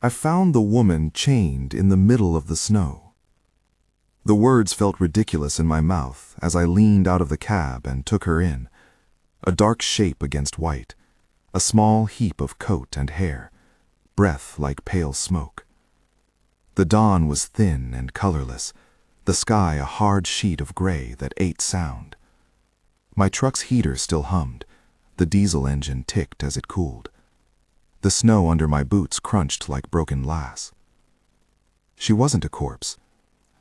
I found the woman chained in the middle of the snow. The words felt ridiculous in my mouth as I leaned out of the cab and took her in, a dark shape against white, a small heap of coat and hair, breath like pale smoke. The dawn was thin and colorless, the sky a hard sheet of gray that ate sound. My truck's heater still hummed, the diesel engine ticked as it cooled. The snow under my boots crunched like broken glass. She wasn't a corpse.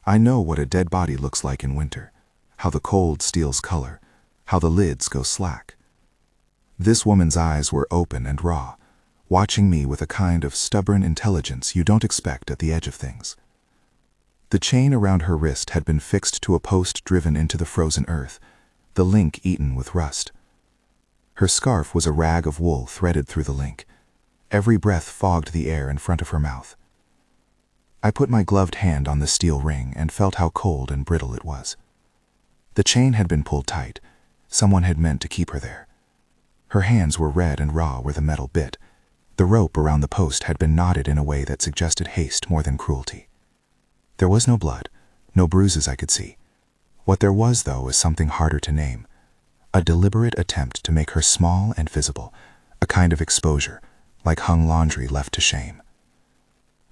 I know what a dead body looks like in winter, how the cold steals color, how the lids go slack. This woman's eyes were open and raw, watching me with a kind of stubborn intelligence you don't expect at the edge of things. The chain around her wrist had been fixed to a post driven into the frozen earth, the link eaten with rust. Her scarf was a rag of wool threaded through the link. Every breath fogged the air in front of her mouth. I put my gloved hand on the steel ring and felt how cold and brittle it was. The chain had been pulled tight. Someone had meant to keep her there. Her hands were red and raw where the metal bit. The rope around the post had been knotted in a way that suggested haste more than cruelty. There was no blood, no bruises I could see. What there was, though, was something harder to name. A deliberate attempt to make her small and visible, a kind of exposure, like hung laundry left to shame.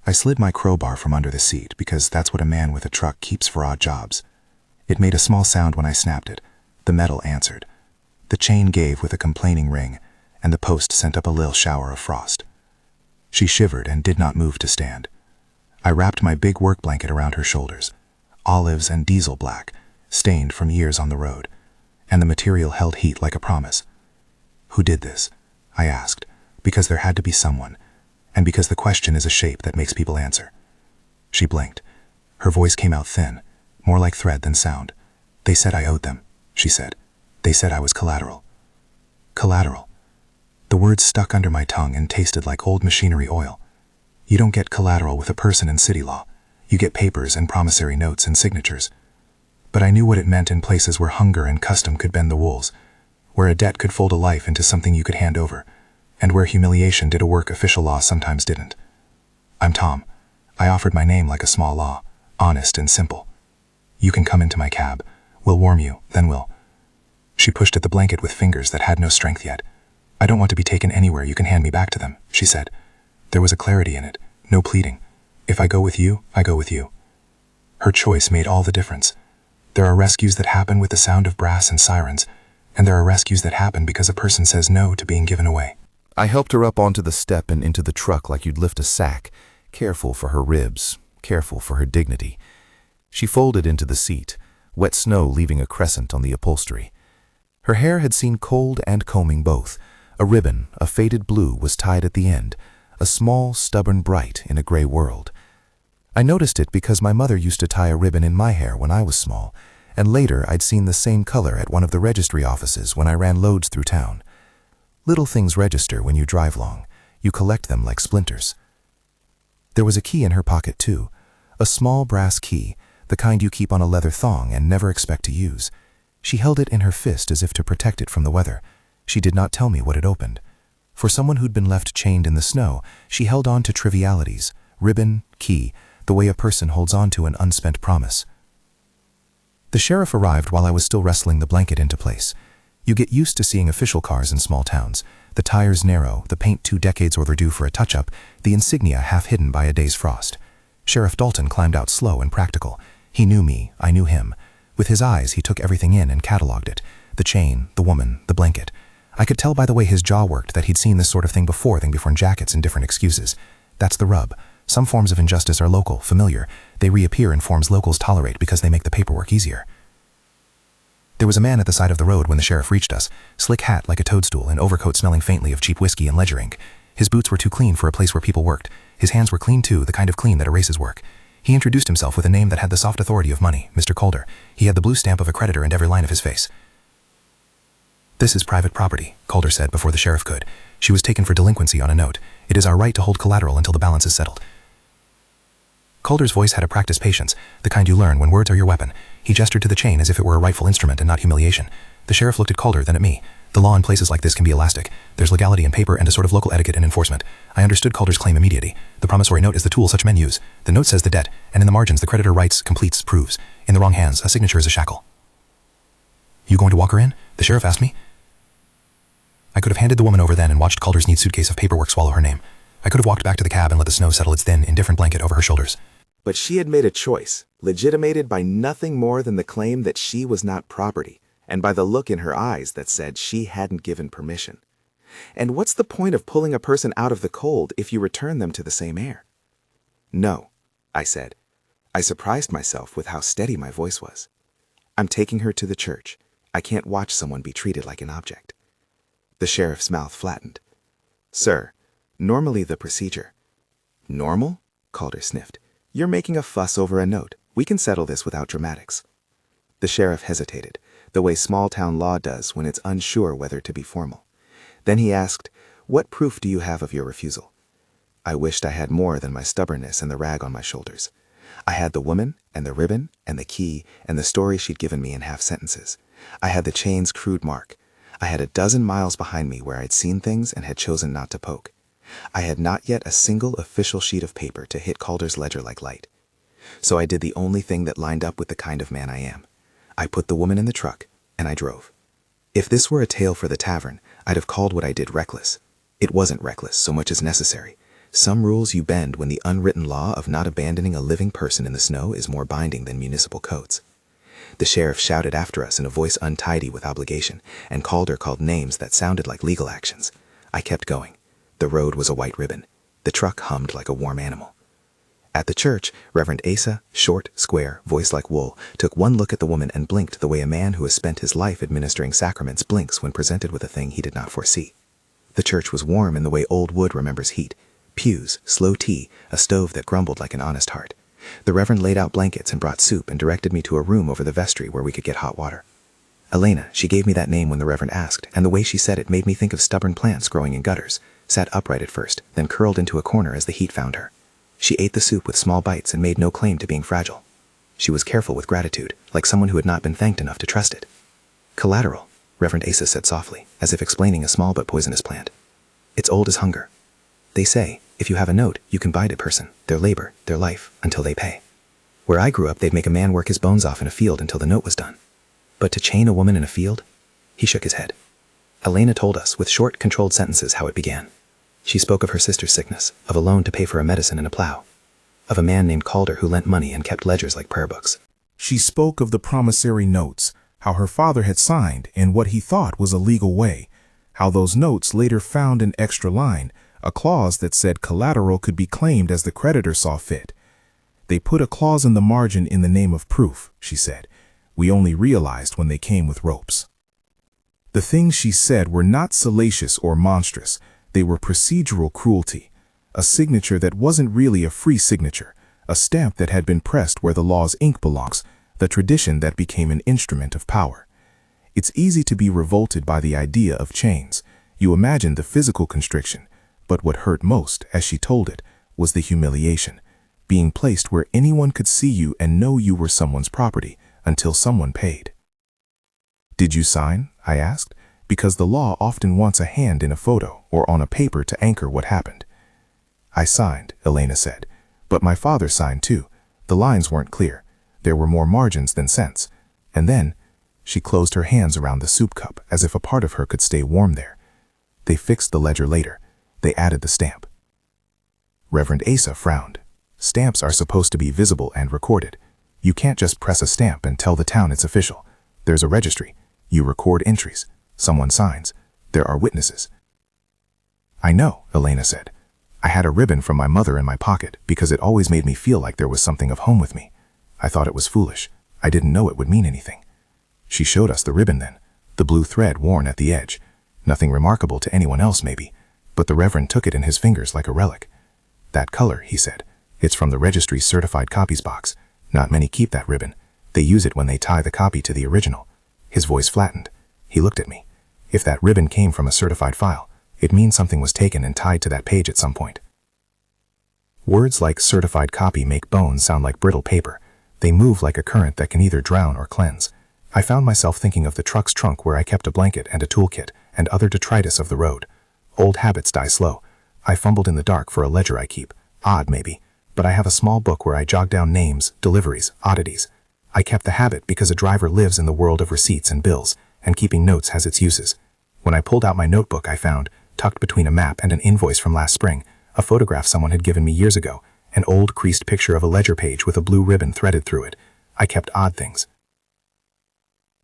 I slid my crowbar from under the seat because that's what a man with a truck keeps for odd jobs. It made a small sound when I snapped it. The metal answered. The chain gave with a complaining ring, and the post sent up a little shower of frost. She shivered and did not move to stand. I wrapped my big work blanket around her shoulders, olives and diesel black, stained from years on the road, and the material held heat like a promise. Who did this? I asked, because there had to be someone, and because the question is a shape that makes people answer. She blinked. Her voice came out thin, more like thread than sound. They said I owed them, she said. They said I was collateral. Collateral. The words stuck under my tongue and tasted like old machinery oil. You don't get collateral with a person in city law. You get papers and promissory notes and signatures. But I knew what it meant in places where hunger and custom could bend the wools, where a debt could fold a life into something you could hand over, and where humiliation did a work official law sometimes didn't. I'm Tom. I offered my name like a small law, honest and simple. You can come into my cab. We'll warm you, then we'll... She pushed at the blanket with fingers that had no strength yet. I don't want to be taken anywhere you can hand me back to them, she said. There was a clarity in it, no pleading. If I go with you, I go with you. Her choice made all the difference. There are rescues that happen with the sound of brass and sirens, and there are rescues that happen because a person says no to being given away. I helped her up onto the step and into the truck like you'd lift a sack, careful for her ribs, careful for her dignity. She folded into the seat, wet snow leaving a crescent on the upholstery. Her hair had seen cold and combing both. A ribbon, a faded blue, was tied at the end, a small, stubborn bright in a gray world. I noticed it because my mother used to tie a ribbon in my hair when I was small, and later I'd seen the same color at one of the registry offices when I ran loads through town. Little things register when you drive long. You collect them like splinters. There was a key in her pocket too, a small brass key, the kind you keep on a leather thong and never expect to use. She held it in her fist as if to protect it from the weather. She did not tell me what it opened. For someone who'd been left chained in the snow, she held on to trivialities, ribbon, key, the way a person holds on to an unspent promise. The sheriff arrived while I was still wrestling the blanket into place. You get used to seeing official cars in small towns, the tires narrow, the paint 2 decades overdue for a touch-up, the insignia half hidden by a day's frost. Sheriff Dalton climbed out slow and practical. He knew me, I knew him. With his eyes, he took everything in and cataloged it. The chain, the woman, the blanket. I could tell by the way his jaw worked that he'd seen this sort of thing before jackets and different excuses. That's the rub. Some forms of injustice are local, familiar. They reappear in forms locals tolerate because they make the paperwork easier. There was a man at the side of the road when the sheriff reached us, slick hat like a toadstool and overcoat smelling faintly of cheap whiskey and ledger ink. His boots were too clean for a place where people worked. His hands were clean too, the kind of clean that erases work. He introduced himself with a name that had the soft authority of money, Mr. Calder. He had the blue stamp of a creditor in every line of his face. This is private property, Calder said before the sheriff could. She was taken for delinquency on a note. It is our right to hold collateral until the balance is settled. Calder's voice had a practiced patience, the kind you learn when words are your weapon. He gestured to the chain as if it were a rightful instrument and not humiliation. The sheriff looked at Calder, then at me. The law in places like this can be elastic. There's legality in paper and a sort of local etiquette and enforcement. I understood Calder's claim immediately. The promissory note is the tool such men use. The note says the debt, and in the margins the creditor writes, completes, proves. In the wrong hands, a signature is a shackle. You going to walk her in? The sheriff asked me. I could have handed the woman over then and watched Calder's neat suitcase of paperwork swallow her name. I could have walked back to the cab and let the snow settle its thin, indifferent blanket over her shoulders. But she had made a choice, legitimated by nothing more than the claim that she was not property, and by the look in her eyes that said she hadn't given permission. And what's the point of pulling a person out of the cold if you return them to the same air? No, I said. I surprised myself with how steady my voice was. I'm taking her to the church. I can't watch someone be treated like an object. The sheriff's mouth flattened. Sir, normally the procedure. Normal? Calder sniffed. You're making a fuss over a note. We can settle this without dramatics. The sheriff hesitated, the way small-town law does when it's unsure whether to be formal. Then he asked, what proof do you have of your refusal? I wished I had more than my stubbornness and the rag on my shoulders. I had the woman, and the ribbon, and the key, and the story she'd given me in half sentences. I had the chain's crude mark. I had a dozen miles behind me where I'd seen things and had chosen not to poke. I had not yet a single official sheet of paper to hit Calder's ledger like light. So I did the only thing that lined up with the kind of man I am. I put the woman in the truck, and I drove. If this were a tale for the tavern, I'd have called what I did reckless. It wasn't reckless so much as necessary. Some rules you bend when the unwritten law of not abandoning a living person in the snow is more binding than municipal codes. The sheriff shouted after us in a voice untidy with obligation, and Calder called names that sounded like legal actions. I kept going. The road was a white ribbon. The truck hummed like a warm animal. At the church, Reverend Asa, short, square, voice like wool, took one look at the woman and blinked the way a man who has spent his life administering sacraments blinks when presented with a thing he did not foresee. The church was warm in the way old wood remembers heat. Pews, slow tea, a stove that grumbled like an honest heart. The Reverend laid out blankets and brought soup and directed me to a room over the vestry where we could get hot water. Elena, she gave me that name when the Reverend asked, and the way she said it made me think of stubborn plants growing in gutters, sat upright at first, then curled into a corner as the heat found her. She ate the soup with small bites and made no claim to being fragile. She was careful with gratitude, like someone who had not been thanked enough to trust it. Collateral, Reverend Asa said softly, as if explaining a small but poisonous plant. It's old as hunger. They say, if you have a note, you can bide a person, their labor, their life, until they pay. Where I grew up, they'd make a man work his bones off in a field until the note was done. But to chain a woman in a field? He shook his head. Elena told us, with short, controlled sentences, how it began. She spoke of her sister's sickness, of a loan to pay for a medicine and a plow, of a man named Calder who lent money and kept ledgers like prayer books. She spoke of the promissory notes, how her father had signed in what he thought was a legal way, how those notes later found an extra line, a clause that said collateral could be claimed as the creditor saw fit. They put a clause in the margin in the name of proof, she said. We only realized when they came with ropes. The things she said were not salacious or monstrous. They were procedural cruelty, a signature that wasn't really a free signature, a stamp that had been pressed where the law's ink belongs, the tradition that became an instrument of power. It's easy to be revolted by the idea of chains. You imagine the physical constriction, but what hurt most, as she told it, was the humiliation, being placed where anyone could see you and know you were someone's property until someone paid. Did you sign? I asked, because the law often wants a hand in a photo or on a paper to anchor what happened. I signed, Elena said, but my father signed too. The lines weren't clear. There were more margins than sense. And then, she closed her hands around the soup cup as if a part of her could stay warm there. They fixed the ledger later. They added the stamp. Reverend Asa frowned. Stamps are supposed to be visible and recorded. You can't just press a stamp and tell the town it's official. There's a registry. You record entries. Someone signs. There are witnesses. I know, Elena said. I had a ribbon from my mother in my pocket because it always made me feel like there was something of home with me. I thought it was foolish. I didn't know it would mean anything. She showed us the ribbon then, the blue thread worn at the edge. Nothing remarkable to anyone else maybe, but the Reverend took it in his fingers like a relic. That color, he said. It's from the registry's certified copies box. Not many keep that ribbon. They use it when they tie the copy to the original. His voice flattened. He looked at me. If that ribbon came from a certified file, it means something was taken and tied to that page at some point. Words like certified copy make bones sound like brittle paper. They move like a current that can either drown or cleanse. I found myself thinking of the truck's trunk where I kept a blanket and a toolkit, and other detritus of the road. Old habits die slow. I fumbled in the dark for a ledger I keep. Odd, maybe, but I have a small book where I jog down names, deliveries, oddities. I kept the habit because a driver lives in the world of receipts and bills, and keeping notes has its uses. When I pulled out my notebook, I found, tucked between a map and an invoice from last spring, a photograph someone had given me years ago, an old creased picture of a ledger page with a blue ribbon threaded through it. I kept odd things.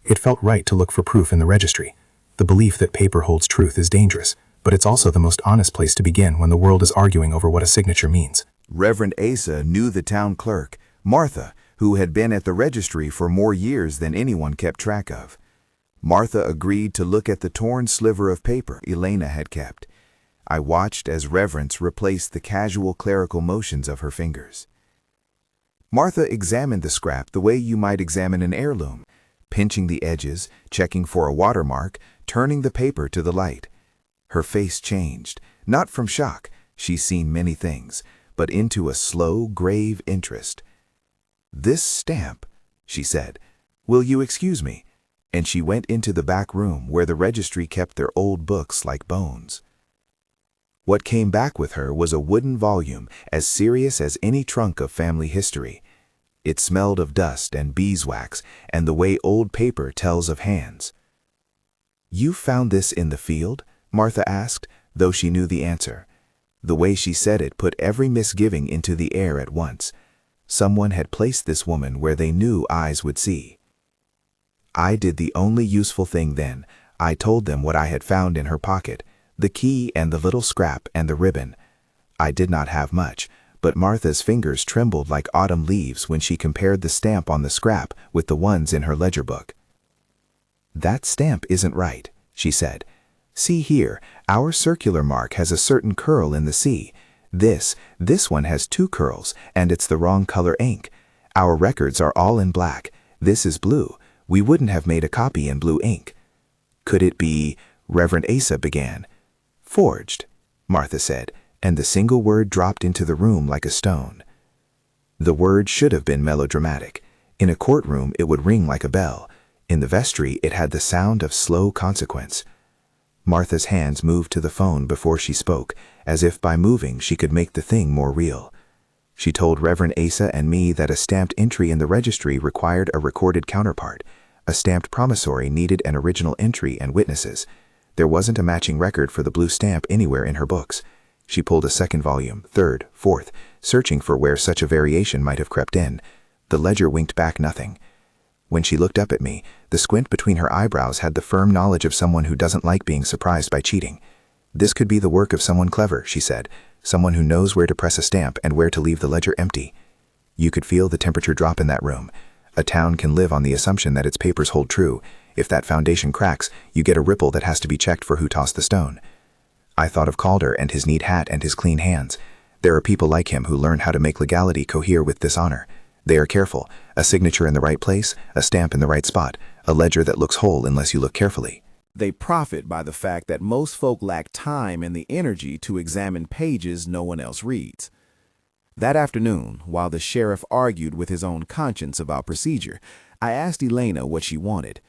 It felt right to look for proof in the registry. The belief that paper holds truth is dangerous, but it's also the most honest place to begin when the world is arguing over what a signature means. Reverend Asa knew the town clerk, Martha, who had been at the registry for more years than anyone kept track of. Martha agreed to look at the torn sliver of paper Elena had kept. I watched as Reverence replaced the casual clerical motions of her fingers. Martha examined the scrap the way you might examine an heirloom, pinching the edges, checking for a watermark, turning the paper to the light. Her face changed, not from shock, she's seen many things, but into a slow, grave interest. "This stamp," she said. "Will you excuse me?" And she went into the back room where the registry kept their old books like bones. What came back with her was a wooden volume as serious as any trunk of family history. It smelled of dust and beeswax and the way old paper tells of hands. "You found this in the field?" Martha asked, though she knew the answer. The way she said it put every misgiving into the air at once. Someone had placed this woman where they knew eyes would see. I did the only useful thing then. I told them what I had found in her pocket, the key and the little scrap and the ribbon. I did not have much, but Martha's fingers trembled like autumn leaves when she compared the stamp on the scrap with the ones in her ledger book. "That stamp isn't right," she said. "See here, our circular mark has a certain curl in the C. This one has 2 curls, and it's the wrong color ink. Our records are all in black. This is blue. We wouldn't have made a copy in blue ink." "Could it be," Reverend Asa began. "Forged," Martha said, and the single word dropped into the room like a stone. The word should have been melodramatic. In a courtroom, it would ring like a bell. In the vestry, it had the sound of slow consequence. Martha's hands moved to the phone before she spoke, as if by moving she could make the thing more real. She told Reverend Asa and me that a stamped entry in the registry required a recorded counterpart. A stamped promissory needed an original entry and witnesses. There wasn't a matching record for the blue stamp anywhere in her books. She pulled a second volume, third, fourth, searching for where such a variation might have crept in. The ledger winked back nothing. When she looked up at me, the squint between her eyebrows had the firm knowledge of someone who doesn't like being surprised by cheating. "This could be the work of someone clever," she said, "someone who knows where to press a stamp and where to leave the ledger empty." You could feel the temperature drop in that room. A town can live on the assumption that its papers hold true. If that foundation cracks, you get a ripple that has to be checked for who tossed the stone. I thought of Calder and his neat hat and his clean hands. There are people like him who learn how to make legality cohere with dishonor. They are careful. A signature in the right place, a stamp in the right spot, a ledger that looks whole unless you look carefully. They profit by the fact that most folk lack time and the energy to examine pages no one else reads. That afternoon, while the sheriff argued with his own conscience about procedure, I asked Elena what she wanted.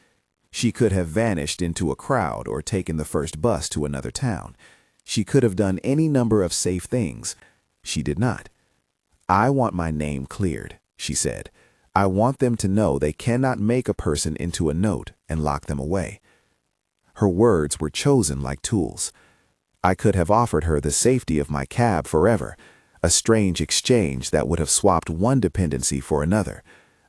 She could have vanished into a crowd or taken the first bus to another town. She could have done any number of safe things. She did not. "I want my name cleared," she said. "I want them to know they cannot make a person into a note and lock them away." Her words were chosen like tools. I could have offered her the safety of my cab forever, a strange exchange that would have swapped one dependency for another.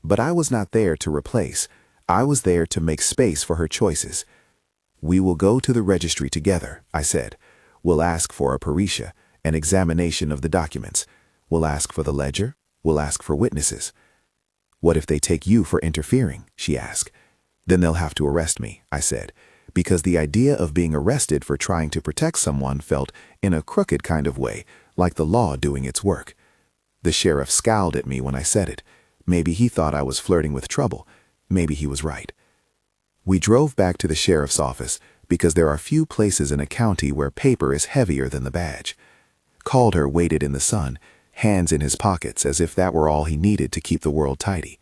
But I was not there to replace. I was there to make space for her choices. "We will go to the registry together," I said. "We'll ask for a paretia, an examination of the documents. We'll ask for the ledger. We'll ask for witnesses." "What if they take you for interfering?" she asked. "Then they'll have to arrest me," I said, because the idea of being arrested for trying to protect someone felt, in a crooked kind of way, like the law doing its work. The sheriff scowled at me when I said it. Maybe he thought I was flirting with trouble. Maybe he was right. We drove back to the sheriff's office because there are few places in a county where paper is heavier than the badge. Calder waited in the sun, hands in his pockets as if that were all he needed to keep the world tidy.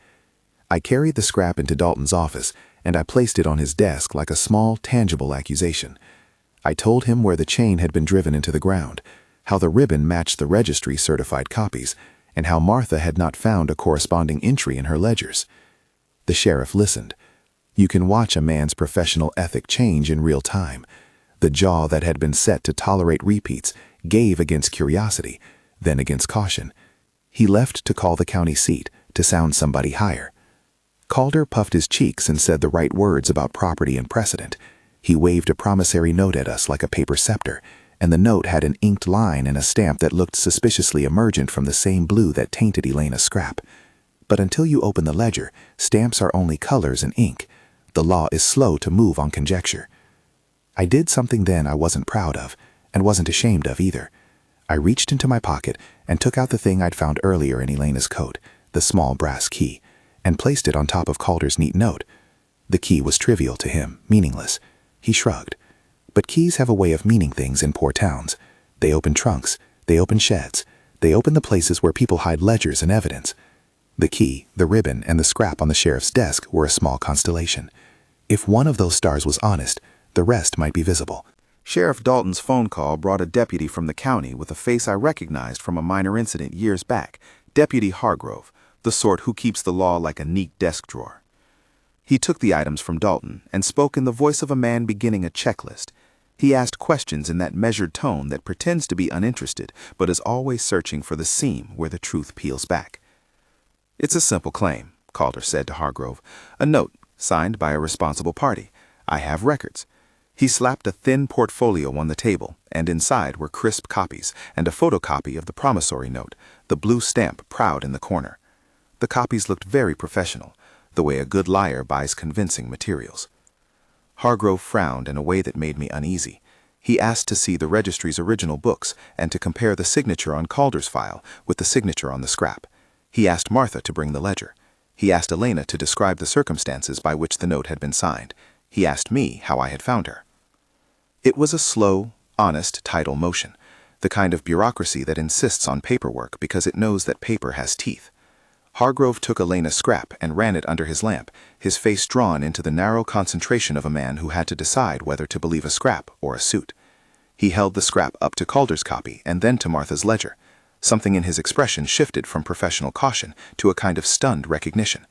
I carried the scrap into Dalton's office, and I placed it on his desk like a small, tangible accusation. I told him where the chain had been driven into the ground, how the ribbon matched the registry certified copies, and how Martha had not found a corresponding entry in her ledgers. The sheriff listened. You can watch a man's professional ethic change in real time. The jaw that had been set to tolerate repeats gave against curiosity, then against caution. He left to call the county seat, to sound somebody higher. Calder puffed his cheeks and said the right words about property and precedent. He waved a promissory note at us like a paper scepter, and the note had an inked line and a stamp that looked suspiciously emergent from the same blue that tainted Elena's scrap. But until you open the ledger, stamps are only colors and ink. The law is slow to move on conjecture. I did something then I wasn't proud of, and wasn't ashamed of either. I reached into my pocket and took out the thing I'd found earlier in Elena's coat, the small brass key, and placed it on top of Calder's neat note. The key was trivial to him, meaningless. He shrugged. But keys have a way of meaning things in poor towns. They open trunks, they open sheds, they open the places where people hide ledgers and evidence. The key, the ribbon, and the scrap on the sheriff's desk were a small constellation. If one of those stars was honest, the rest might be visible. Sheriff Dalton's phone call brought a deputy from the county with a face I recognized from a minor incident years back, Deputy Hargrove, the sort who keeps the law like a neat desk drawer. He took the items from Dalton and spoke in the voice of a man beginning a checklist. He asked questions in that measured tone that pretends to be uninterested but is always searching for the seam where the truth peels back. "It's a simple claim," Calder said to Hargrove. "A note, signed by a responsible party. I have records." He slapped a thin portfolio on the table, and inside were crisp copies and a photocopy of the promissory note, the blue stamp proud in the corner. The copies looked very professional, the way a good liar buys convincing materials. Hargrove frowned in a way that made me uneasy. He asked to see the registry's original books and to compare the signature on Calder's file with the signature on the scrap. He asked Martha to bring the ledger. He asked Elena to describe the circumstances by which the note had been signed. He asked me how I had found her. It was a slow, honest tidal motion, the kind of bureaucracy that insists on paperwork because it knows that paper has teeth. Hargrove took Elena's scrap and ran it under his lamp, his face drawn into the narrow concentration of a man who had to decide whether to believe a scrap or a suit. He held the scrap up to Calder's copy and then to Martha's ledger. Something in his expression shifted from professional caution to a kind of stunned recognition.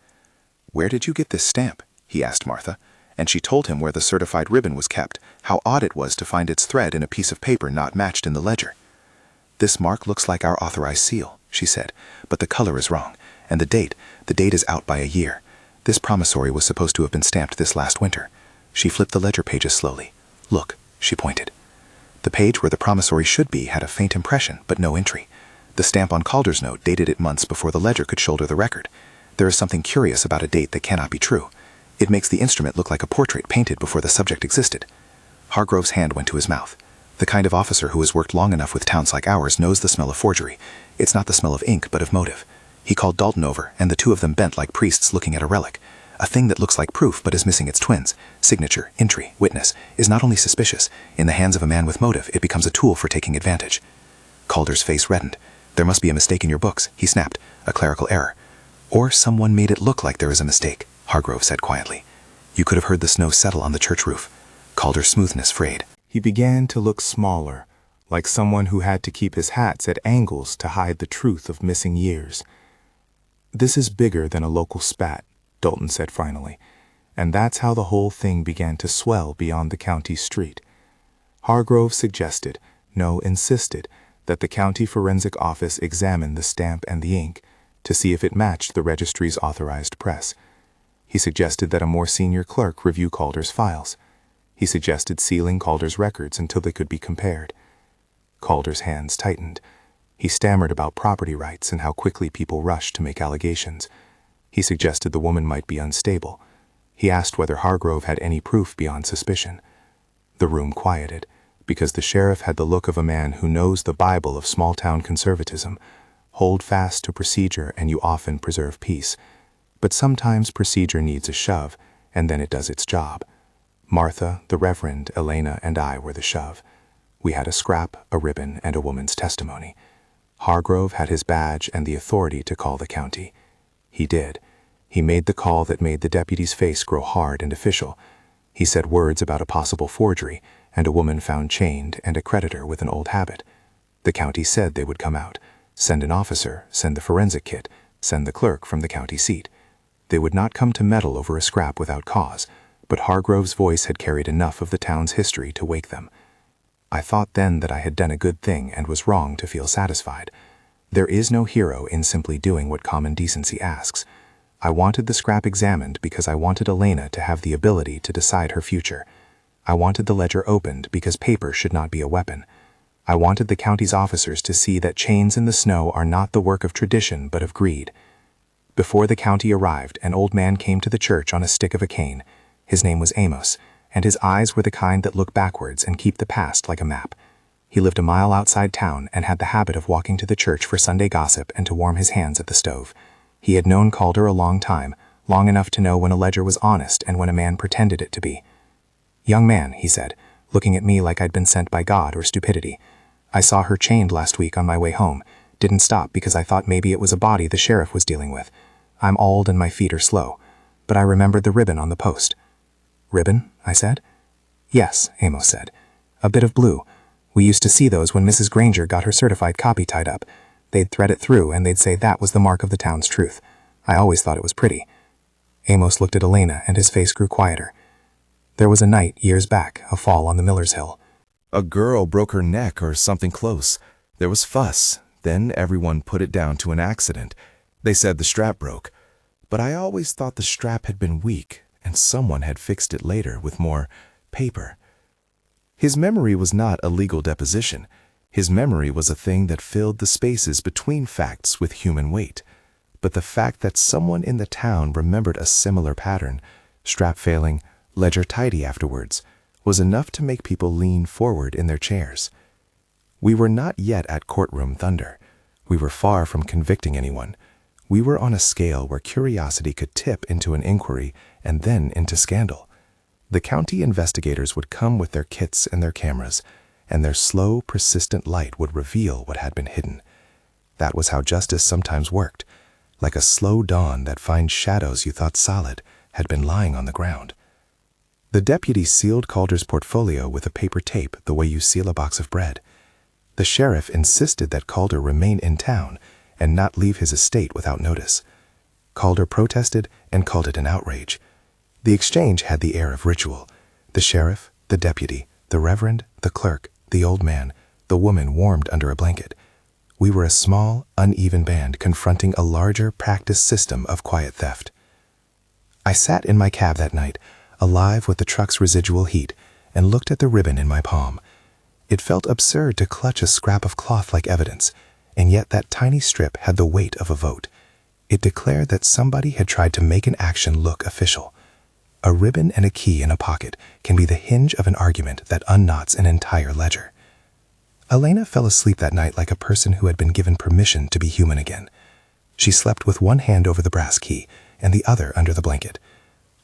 "Where did you get this stamp?" he asked Martha, and she told him where the certified ribbon was kept, how odd it was to find its thread in a piece of paper not matched in the ledger. "This mark looks like our authorized seal," she said, "but the color is wrong, and the date is out by a year. This promissory was supposed to have been stamped this last winter." She flipped the ledger pages slowly. "Look," she pointed. The page where the promissory should be had a faint impression, but no entry. The stamp on Calder's note dated it months before the ledger could shoulder the record. There is something curious about a date that cannot be true. It makes the instrument look like a portrait painted before the subject existed. Hargrove's hand went to his mouth. The kind of officer who has worked long enough with towns like ours knows the smell of forgery. It's not the smell of ink, but of motive. He called Dalton over, and the two of them bent like priests looking at a relic. A thing that looks like proof but is missing its twins, signature, entry, witness, is not only suspicious. In the hands of a man with motive, it becomes a tool for taking advantage. Calder's face reddened. "There must be a mistake in your books," he snapped. "A clerical error." "Or someone made it look like there is a mistake," Hargrove said quietly. "You could have heard the snow settle on the church roof." Calder's smoothness frayed. He began to look smaller, like someone who had to keep his hats at angles to hide the truth of missing years. "This is bigger than a local spat," Dalton said finally, and that's how the whole thing began to swell beyond the county street. Hargrove suggested, no, insisted, that the county forensic office examine the stamp and the ink to see if it matched the registry's authorized press. He suggested that a more senior clerk review Calder's files. He suggested sealing Calder's records until they could be compared. Calder's hands tightened. He stammered about property rights and how quickly people rushed to make allegations. He suggested the woman might be unstable. He asked whether Hargrove had any proof beyond suspicion. The room quieted, because the sheriff had the look of a man who knows the Bible of small-town conservatism. Hold fast to procedure and you often preserve peace. But sometimes procedure needs a shove, and then it does its job. Martha, the Reverend, Elena, and I were the shove. We had a scrap, a ribbon, and a woman's testimony. Hargrove had his badge and the authority to call the county. He did. He made the call that made the deputy's face grow hard and official. He said words about a possible forgery, and a woman found chained and a creditor with an old habit. The county said they would come out, send an officer, send the forensic kit, send the clerk from the county seat. They would not come to meddle over a scrap without cause, but Hargrove's voice had carried enough of the town's history to wake them. I thought then that I had done a good thing and was wrong to feel satisfied. There is no hero in simply doing what common decency asks. I wanted the scrap examined because I wanted Elena to have the ability to decide her future. I wanted the ledger opened because paper should not be a weapon. I wanted the county's officers to see that chains in the snow are not the work of tradition but of greed. Before the county arrived, an old man came to the church on a stick of a cane. His name was Amos, and his eyes were the kind that look backwards and keep the past like a map. He lived a mile outside town and had the habit of walking to the church for Sunday gossip and to warm his hands at the stove. He had known Calder a long time, long enough to know when a ledger was honest and when a man pretended it to be. "Young man," he said, looking at me like I'd been sent by God or stupidity. "I saw her chained last week on my way home. Didn't stop because I thought maybe it was a body the sheriff was dealing with. I'm old and my feet are slow. But I remembered the ribbon on the post." "Ribbon?" I said. "Yes," Amos said. "A bit of blue. We used to see those when Mrs. Granger got her certified copy tied up. They'd thread it through and they'd say that was the mark of the town's truth. I always thought it was pretty." Amos looked at Elena and his face grew quieter. "There was a night, years back, a fall on the Miller's Hill. A girl broke her neck or something close. There was fuss. Then everyone put it down to an accident. They said the strap broke. But I always thought the strap had been weak, and someone had fixed it later with more paper." His memory was not a legal deposition. His memory was a thing that filled the spaces between facts with human weight. But the fact that someone in the town remembered a similar pattern, strap failing, ledger tidy afterwards, was enough to make people lean forward in their chairs. We were not yet at courtroom thunder. We were far from convicting anyone. We were on a scale where curiosity could tip into an inquiry and then into scandal. The county investigators would come with their kits and their cameras, and their slow, persistent light would reveal what had been hidden. That was how justice sometimes worked, like a slow dawn that finds shadows you thought solid had been lying on the ground. The deputy sealed Calder's portfolio with a paper tape the way you seal a box of bread. The sheriff insisted that Calder remain in town and not leave his estate without notice. Calder protested and called it an outrage. The exchange had the air of ritual. The sheriff, the deputy, the reverend, the clerk, the old man, the woman warmed under a blanket. We were a small, uneven band confronting a larger, practiced system of quiet theft. I sat in my cab that night, alive with the truck's residual heat, and looked at the ribbon in my palm. It felt absurd to clutch a scrap of cloth like evidence, and yet that tiny strip had the weight of a vote. It declared that somebody had tried to make an action look official. A ribbon and a key in a pocket can be the hinge of an argument that unknots an entire ledger. Elena fell asleep that night like a person who had been given permission to be human again. She slept with one hand over the brass key and the other under the blanket.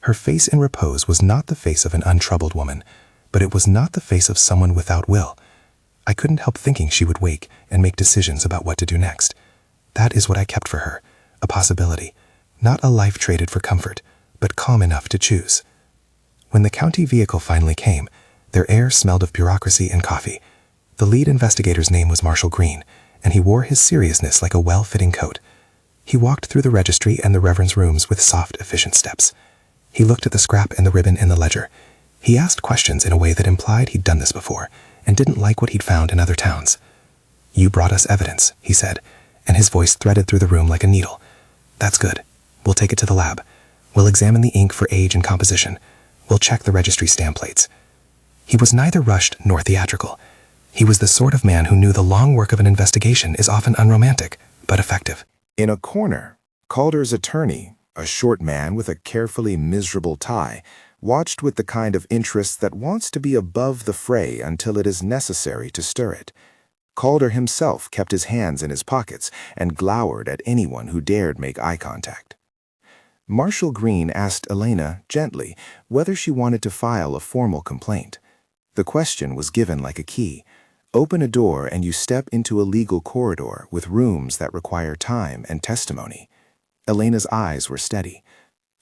Her face in repose was not the face of an untroubled woman, but it was not the face of someone without will. I couldn't help thinking she would wake and make decisions about what to do next. That is what I kept for her, a possibility, not a life traded for comfort, but calm enough to choose. When the county vehicle finally came, their air smelled of bureaucracy and coffee. The lead investigator's name was Marshall Green, and he wore his seriousness like a well-fitting coat. He walked through the registry and the reverend's rooms with soft, efficient steps. He looked at the scrap and the ribbon in the ledger. He asked questions in a way that implied he'd done this before, and didn't like what he'd found in other towns. "You brought us evidence," he said, and his voice threaded through the room like a needle. "That's good. We'll take it to the lab. We'll examine the ink for age and composition. We'll check the registry stamp plates." He was neither rushed nor theatrical. He was the sort of man who knew the long work of an investigation is often unromantic, but effective. In a corner, Calder's attorney, a short man with a carefully miserable tie, watched with the kind of interest that wants to be above the fray until it is necessary to stir it. Calder himself kept his hands in his pockets and glowered at anyone who dared make eye contact. Marshall Green asked Elena, gently, whether she wanted to file a formal complaint. The question was given like a key. Open a door and you step into a legal corridor with rooms that require time and testimony. Elena's eyes were steady.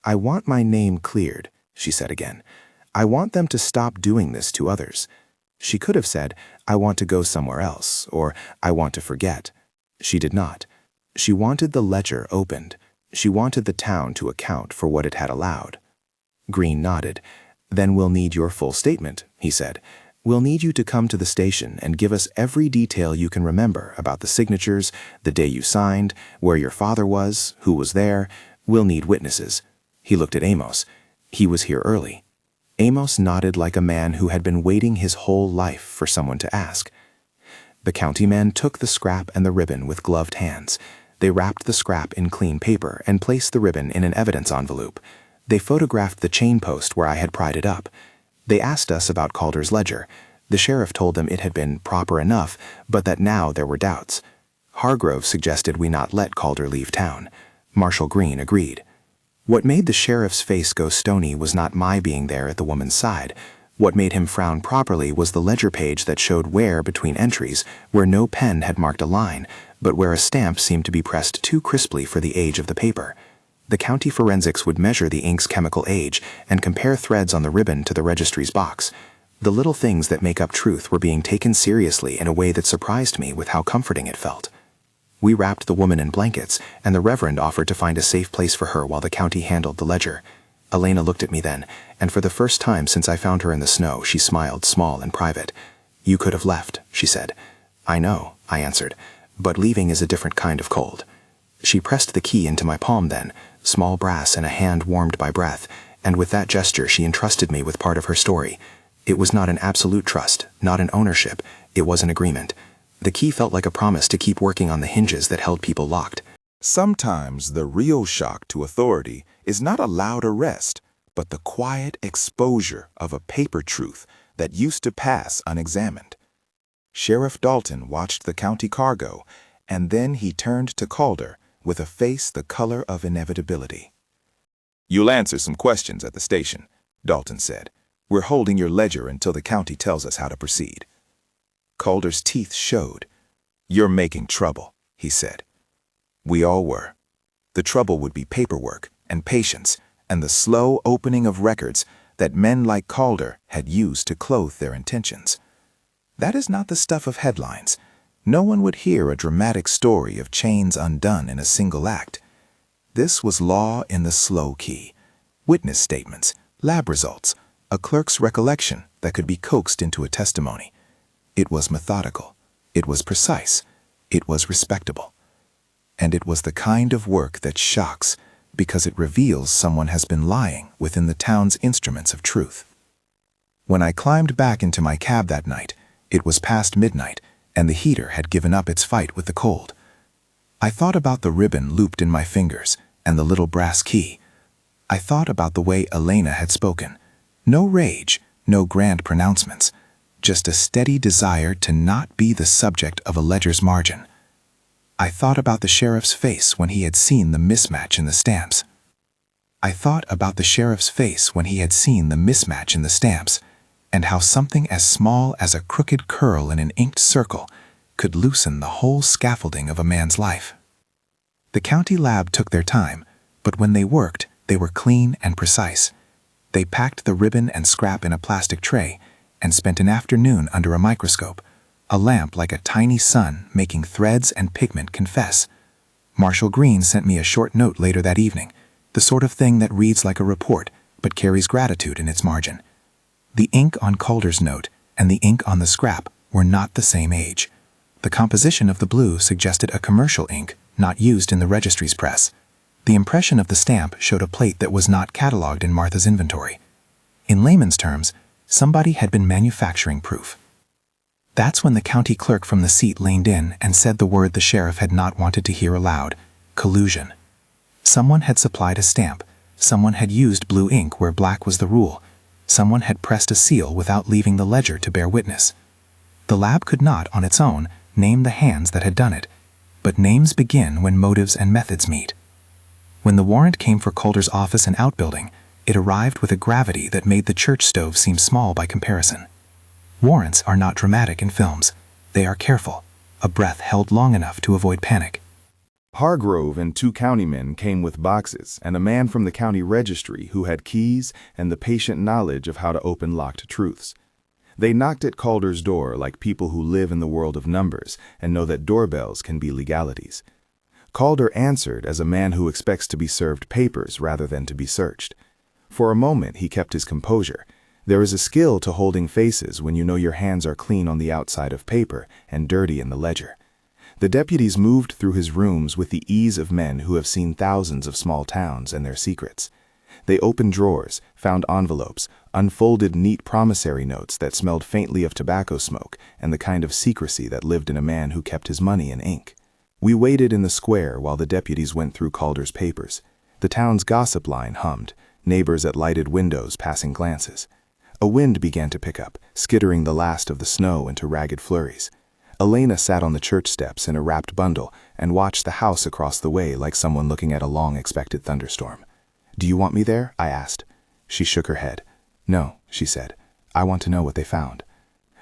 "I want my name cleared," she said again. "I want them to stop doing this to others. She could have said, "I want to go somewhere else," or "I want to forget." She did not. She wanted the ledger opened. She wanted the town to account for what it had allowed. Green nodded. "Then we'll need your full statement," he said. "We'll need you to come to the station and give us every detail you can remember about the signatures, the day you signed, where your father was, who was there. We'll need witnesses." He looked at Amos. "He was here early." Amos nodded like a man who had been waiting his whole life for someone to ask. The county man took the scrap and the ribbon with gloved hands. They wrapped the scrap in clean paper and placed the ribbon in an evidence envelope. They photographed the chain post where I had pried it up. They asked us about Calder's ledger. The sheriff told them it had been proper enough, but that now there were doubts. Hargrove suggested we not let Calder leave town. Marshal Green agreed. What made the sheriff's face go stony was not my being there at the woman's side. What made him frown properly was the ledger page that showed where, between entries, where no pen had marked a line, but where a stamp seemed to be pressed too crisply for the age of the paper. The county forensics would measure the ink's chemical age and compare threads on the ribbon to the registry's box. The little things that make up truth were being taken seriously in a way that surprised me with how comforting it felt. We wrapped the woman in blankets, and the Reverend offered to find a safe place for her while the county handled the ledger. Elena looked at me then, and for the first time since I found her in the snow, she smiled small and private. "You could have left," she said. "I know," I answered, "but leaving is a different kind of cold." She pressed the key into my palm then, small brass in a hand warmed by breath, and with that gesture she entrusted me with part of her story. It was not an absolute trust, not an ownership, it was an agreement. The key felt like a promise to keep working on the hinges that held people locked. Sometimes the real shock to authority is not a loud arrest, but the quiet exposure of a paper truth that used to pass unexamined. Sheriff Dalton watched the county car go, and then he turned to Calder with a face the color of inevitability. "You'll answer some questions at the station," Dalton said. "We're holding your ledger until the county tells us how to proceed." Calder's teeth showed. "You're making trouble," he said. We all were. The trouble would be paperwork and patience and the slow opening of records that men like Calder had used to clothe their intentions. That is not the stuff of headlines. No one would hear a dramatic story of chains undone in a single act. This was law in the slow key. Witness statements, lab results, a clerk's recollection that could be coaxed into a testimony. It was methodical. It was precise. It was respectable. And it was the kind of work that shocks because it reveals someone has been lying within the town's instruments of truth. When I climbed back into my cab that night, it was past midnight, and the heater had given up its fight with the cold. I thought about the ribbon looped in my fingers and the little brass key. I thought about the way Elena had spoken. No rage, no grand pronouncements, just a steady desire to not be the subject of a ledger's margin. I thought about the sheriff's face when he had seen the mismatch in the stamps. I thought about the sheriff's face when he had seen the mismatch in the stamps, and how something as small as a crooked curl in an inked circle could loosen the whole scaffolding of a man's life. The county lab took their time, but when they worked, they were clean and precise. They packed the ribbon and scrap in a plastic tray and spent an afternoon under a microscope, a lamp like a tiny sun making threads and pigment confess. Marshal Green sent me a short note later that evening, the sort of thing that reads like a report but carries gratitude in its margin. The ink on Calder's note and the ink on the scrap were not the same age. The composition of the blue suggested a commercial ink not used in the registry's press. The impression of the stamp showed a plate that was not cataloged in Martha's inventory. In layman's terms, somebody had been manufacturing proof. That's when the county clerk from the seat leaned in and said the word the sheriff had not wanted to hear aloud: collusion. Someone had supplied a stamp. Someone had used blue ink where black was the rule. Someone had pressed a seal without leaving the ledger to bear witness. The lab could not, on its own, name the hands that had done it, but names begin when motives and methods meet. When the warrant came for Calder's office and outbuilding, it arrived with a gravity that made the church stove seem small by comparison. Warrants are not dramatic in films. They are careful, a breath held long enough to avoid panic. Hargrove and 2 countymen came with boxes and a man from the county registry who had keys and the patient knowledge of how to open locked truths. They knocked at Calder's door like people who live in the world of numbers and know that doorbells can be legalities. Calder answered as a man who expects to be served papers rather than to be searched. For a moment he kept his composure. There is a skill to holding faces when you know your hands are clean on the outside of paper and dirty in the ledger. The deputies moved through his rooms with the ease of men who have seen thousands of small towns and their secrets. They opened drawers, found envelopes, unfolded neat promissory notes that smelled faintly of tobacco smoke and the kind of secrecy that lived in a man who kept his money in ink. We waited in the square while the deputies went through Calder's papers. The town's gossip line hummed, neighbors at lighted windows passing glances. A wind began to pick up, skittering the last of the snow into ragged flurries. Elena sat on the church steps in a wrapped bundle and watched the house across the way like someone looking at a long-expected thunderstorm. "Do you want me there?" I asked. She shook her head. "No," she said. "I want to know what they found."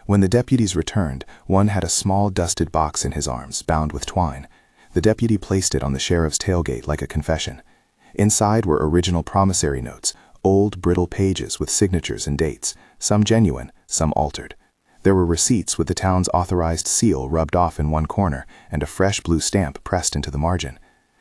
When the deputies returned, one had a small dusted box in his arms, bound with twine. The deputy placed it on the sheriff's tailgate like a confession. Inside were original promissory notes, old, brittle pages with signatures and dates, some genuine, some altered. There were receipts with the town's authorized seal rubbed off in one corner and a fresh blue stamp pressed into the margin.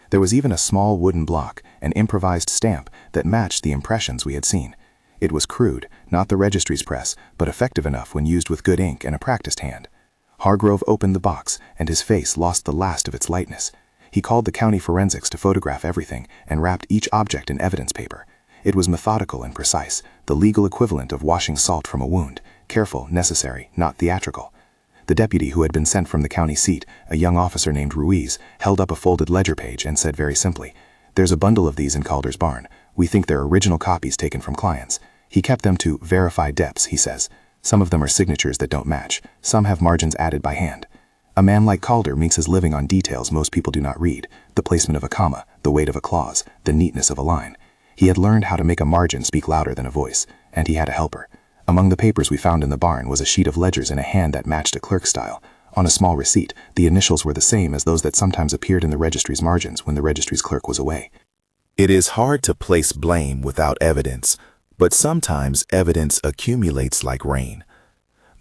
There was even a small wooden block, an improvised stamp that matched the impressions we had seen. It was crude, not the registry's press, but effective enough when used with good ink and a practiced hand. Hargrove opened the box, and his face lost the last of its lightness. He called the county forensics to photograph everything and wrapped each object in evidence paper. It was methodical and precise, the legal equivalent of washing salt from a wound, careful, necessary, not theatrical. The deputy who had been sent from the county seat, a young officer named Ruiz, held up a folded ledger page and said very simply, "There's a bundle of these in Calder's barn. We think they're original copies taken from clients. He kept them to verify debts, he says. Some of them are signatures that don't match. Some have margins added by hand. A man like Calder makes his living on details most people do not read, the placement of a comma, the weight of a clause, the neatness of a line. He had learned how to make a margin speak louder than a voice, and he had a helper. Among the papers we found in the barn was a sheet of ledgers in a hand that matched a clerk's style. On a small receipt, the initials were the same as those that sometimes appeared in the registry's margins when the registry's clerk was away." It is hard to place blame without evidence, but sometimes evidence accumulates like rain.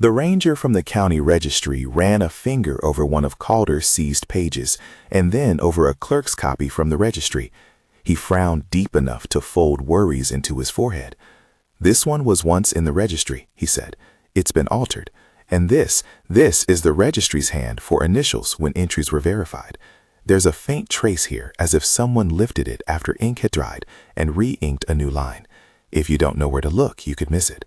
The ranger from the county registry ran a finger over one of Calder's seized pages and then over a clerk's copy from the registry. He frowned deep enough to fold worries into his forehead. "This one was once in the registry," he said. "It's been altered. And this is the registry's hand for initials when entries were verified. There's a faint trace here as if someone lifted it after ink had dried and re-inked a new line. If you don't know where to look, you could miss it."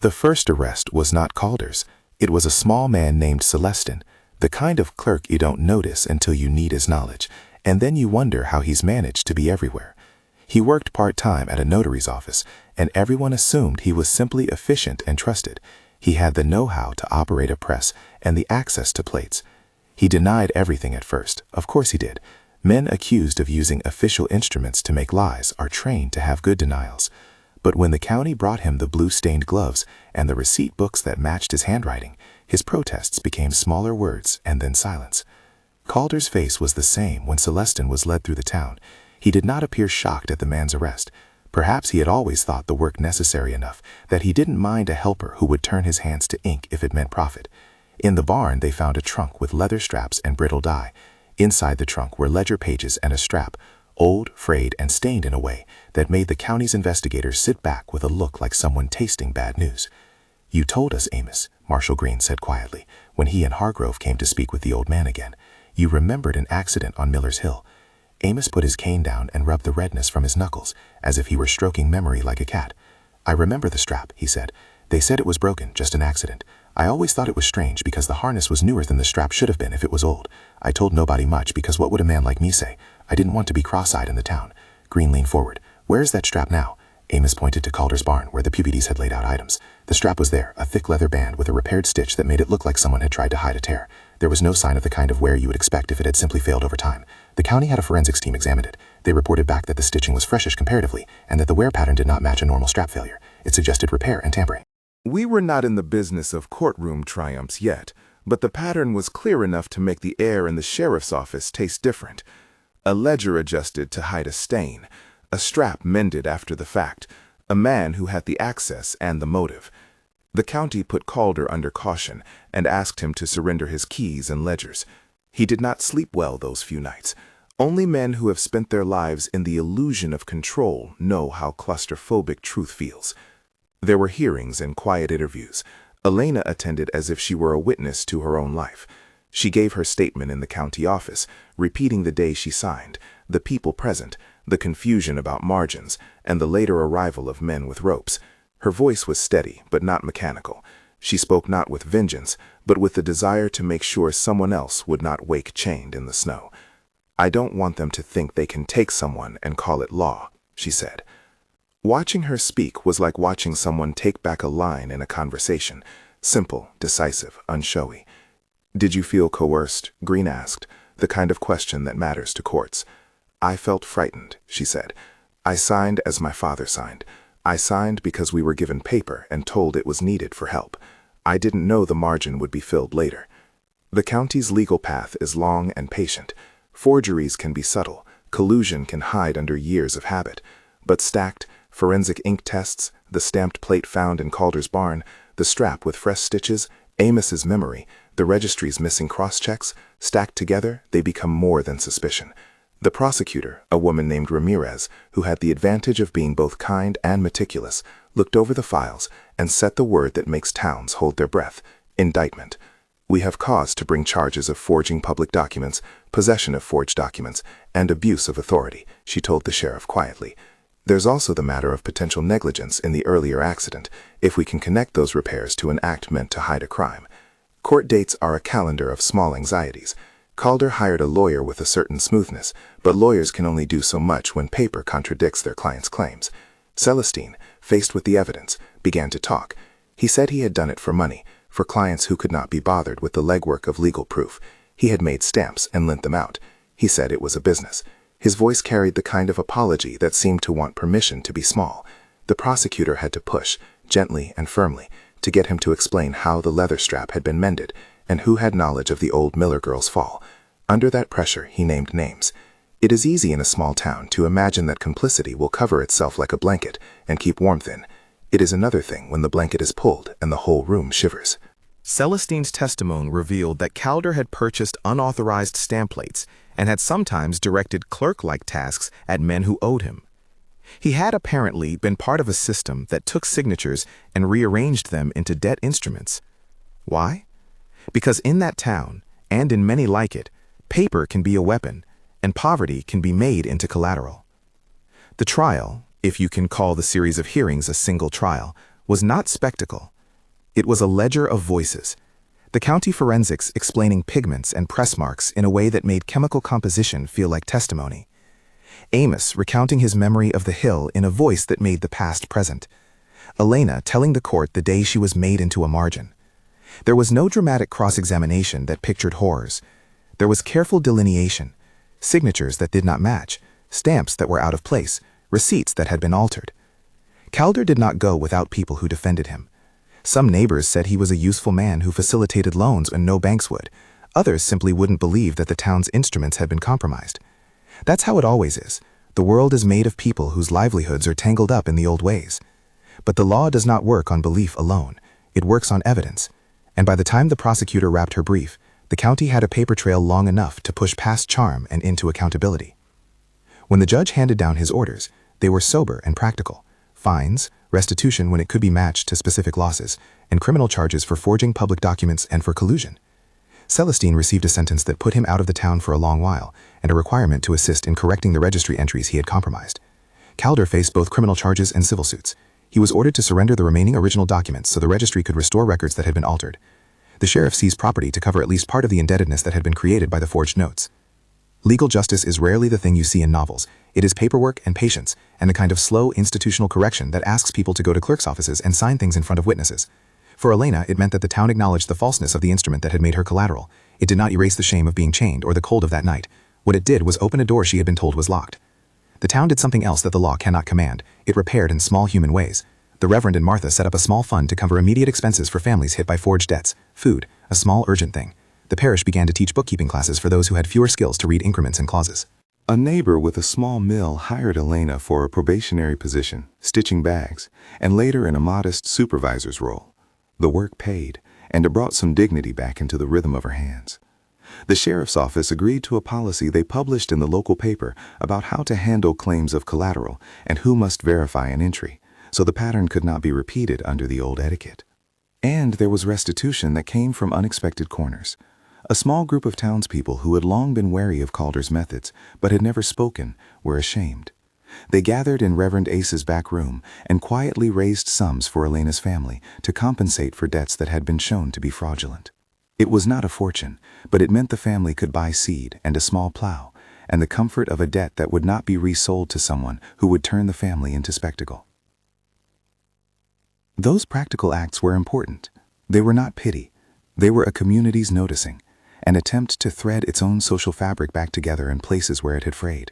The first arrest was not Calder's. It was a small man named Celestin, the kind of clerk you don't notice until you need his knowledge, and then you wonder how he's managed to be everywhere. He worked part-time at a notary's office, and everyone assumed he was simply efficient and trusted. He had the know-how to operate a press and the access to plates. He denied everything at first. Of course he did. Men accused of using official instruments to make lies are trained to have good denials. But when the county brought him the blue-stained gloves and the receipt books that matched his handwriting, his protests became smaller words and then silence. Calder's face was the same when Celestin was led through the town. He did not appear shocked at the man's arrest. Perhaps he had always thought the work necessary enough that he didn't mind a helper who would turn his hands to ink if it meant profit. In the barn they found a trunk with leather straps and brittle dye. Inside the trunk were ledger pages and a strap, old, frayed, and stained in a way that made the county's investigators sit back with a look like someone tasting bad news. "You told us, Amos," Marshal Green said quietly, when he and Hargrove came to speak with the old man again. "You remembered an accident on Miller's Hill." Amos put his cane down and rubbed the redness from his knuckles, as if he were stroking memory like a cat. "I remember the strap," he said. "They said it was broken, just an accident. I always thought it was strange because the harness was newer than the strap should have been if it was old. I told nobody much because what would a man like me say? I didn't want to be cross-eyed in the town." Green leaned forward. "Where is that strap now?" Amos pointed to Calder's barn where the deputies had laid out items. The strap was there, a thick leather band with a repaired stitch that made it look like someone had tried to hide a tear. There was no sign of the kind of wear you would expect if it had simply failed over time. The county had a forensics team examine it. They reported back that the stitching was freshish comparatively and that the wear pattern did not match a normal strap failure. It suggested repair and tampering. We were not in the business of courtroom triumphs yet, but the pattern was clear enough to make the air in the sheriff's office taste different. A ledger adjusted to hide a stain, a strap mended after the fact, a man who had the access and the motive. The county put Calder under caution and asked him to surrender his keys and ledgers. He did not sleep well those few nights. Only men who have spent their lives in the illusion of control know how claustrophobic truth feels. There were hearings and quiet interviews. Elena attended as if she were a witness to her own life. She gave her statement in the county office, repeating the day she signed, the people present, the confusion about margins, and the later arrival of men with ropes. Her voice was steady, but not mechanical. She spoke not with vengeance, but with the desire to make sure someone else would not wake chained in the snow. "I don't want them to think they can take someone and call it law," she said. Watching her speak was like watching someone take back a line in a conversation, simple, decisive, unshowy. "Did you feel coerced?" Green asked, the kind of question that matters to courts. "I felt frightened," she said. "I signed as my father signed. I signed because we were given paper and told it was needed for help. I didn't know the margin would be filled later." The county's legal path is long and patient. Forgeries can be subtle, collusion can hide under years of habit. But stacked, forensic ink tests, the stamped plate found in Calder's barn, the strap with fresh stitches, Amos's memory, the registry's missing cross-checks, stacked together, they become more than suspicion. The prosecutor, a woman named Ramirez, who had the advantage of being both kind and meticulous, looked over the files and set the word that makes towns hold their breath: indictment. "We have cause to bring charges of forging public documents, possession of forged documents, and abuse of authority," she told the sheriff quietly. "There's also the matter of potential negligence in the earlier accident, if we can connect those repairs to an act meant to hide a crime. Court dates are a calendar of small anxieties. Calder hired a lawyer with a certain smoothness, but lawyers can only do so much when paper contradicts their client's claims. Celestine, faced with the evidence, began to talk. He said he had done it for money, for clients who could not be bothered with the legwork of legal proof. He had made stamps and lent them out. He said it was a business. His voice carried the kind of apology that seemed to want permission to be small. The prosecutor had to push, gently and firmly, to get him to explain how the leather strap had been mended, and who had knowledge of the old Miller girl's fall. Under that pressure, he named names. It is easy in a small town to imagine that complicity will cover itself like a blanket and keep warmth in. It is another thing when the blanket is pulled and the whole room shivers. Celestine's testimony revealed that Calder had purchased unauthorized stamp plates and had sometimes directed clerk-like tasks at men who owed him. He had apparently been part of a system that took signatures and rearranged them into debt instruments. Why? Because in that town, and in many like it, paper can be a weapon, and poverty can be made into collateral. The trial, if you can call the series of hearings a single trial, was not spectacle. It was a ledger of voices. The county forensics explaining pigments and press marks in a way that made chemical composition feel like testimony. Amos recounting his memory of the hill in a voice that made the past present. Elena telling the court the day she was made into a margin. There was no dramatic cross-examination that pictured horrors. There was careful delineation, signatures that did not match, stamps that were out of place, receipts that had been altered. Calder did not go without people who defended him. Some neighbors said he was a useful man who facilitated loans when no banks would. Others simply wouldn't believe that the town's instruments had been compromised. That's how it always is. The world is made of people whose livelihoods are tangled up in the old ways. But the law does not work on belief alone. It works on evidence. And by the time the prosecutor wrapped her brief, the county had a paper trail long enough to push past charm and into accountability. When the judge handed down his orders, they were sober and practical. Fines, restitution when it could be matched to specific losses, and criminal charges for forging public documents and for collusion. Celestine received a sentence that put him out of the town for a long while, and a requirement to assist in correcting the registry entries he had compromised. Calder faced both criminal charges and civil suits. He was ordered to surrender the remaining original documents so the registry could restore records that had been altered. The sheriff seized property to cover at least part of the indebtedness that had been created by the forged notes. Legal justice is rarely the thing you see in novels. It is paperwork and patience, and the kind of slow institutional correction that asks people to go to clerks' offices and sign things in front of witnesses. For Elena, it meant that the town acknowledged the falseness of the instrument that had made her collateral. It did not erase the shame of being chained or the cold of that night. What it did was open a door she had been told was locked. The town did something else that the law cannot command. It repaired in small human ways. The Reverend and Martha set up a small fund to cover immediate expenses for families hit by forged debts, food, a small urgent thing. The parish began to teach bookkeeping classes for those who had fewer skills to read increments and clauses. A neighbor with a small mill hired Elena for a probationary position, stitching bags, and later in a modest supervisor's role. The work paid, and it brought some dignity back into the rhythm of her hands. The sheriff's office agreed to a policy they published in the local paper about how to handle claims of collateral and who must verify an entry, so the pattern could not be repeated under the old etiquette. And there was restitution that came from unexpected corners. A small group of townspeople who had long been wary of Calder's methods but had never spoken were ashamed. They gathered in Reverend Ace's back room and quietly raised sums for Elena's family to compensate for debts that had been shown to be fraudulent. It was not a fortune, but it meant the family could buy seed and a small plow, and the comfort of a debt that would not be resold to someone who would turn the family into spectacle. Those practical acts were important. They were not pity. They were a community's noticing, an attempt to thread its own social fabric back together in places where it had frayed.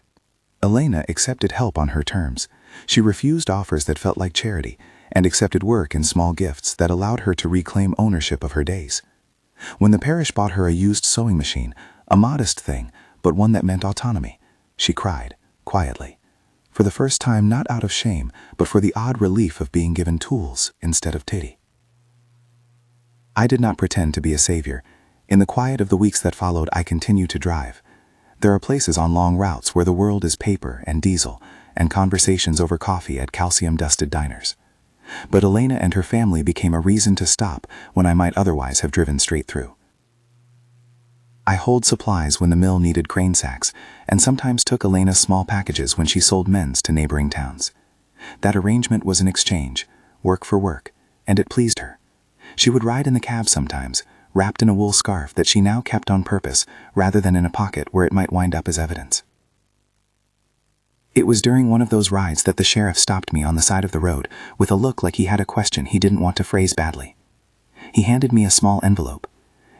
Elena accepted help on her terms. She refused offers that felt like charity and accepted work and small gifts that allowed her to reclaim ownership of her days. When the parish bought her a used sewing machine, a modest thing, but one that meant autonomy, she cried, quietly, for the first time not out of shame, but for the odd relief of being given tools instead of titty. I did not pretend to be a savior. In the quiet of the weeks that followed, I continued to drive. There are places on long routes where the world is paper and diesel, and conversations over coffee at calcium-dusted diners. But Elena and her family became a reason to stop when I might otherwise have driven straight through. I hauled supplies when the mill needed crane sacks, and sometimes took Elena's small packages when she sold men's to neighboring towns. That arrangement was an exchange, work for work, and it pleased her. She would ride in the cab sometimes, wrapped in a wool scarf that she now kept on purpose rather than in a pocket where it might wind up as evidence. It was during one of those rides that the sheriff stopped me on the side of the road with a look like he had a question he didn't want to phrase badly. He handed me a small envelope.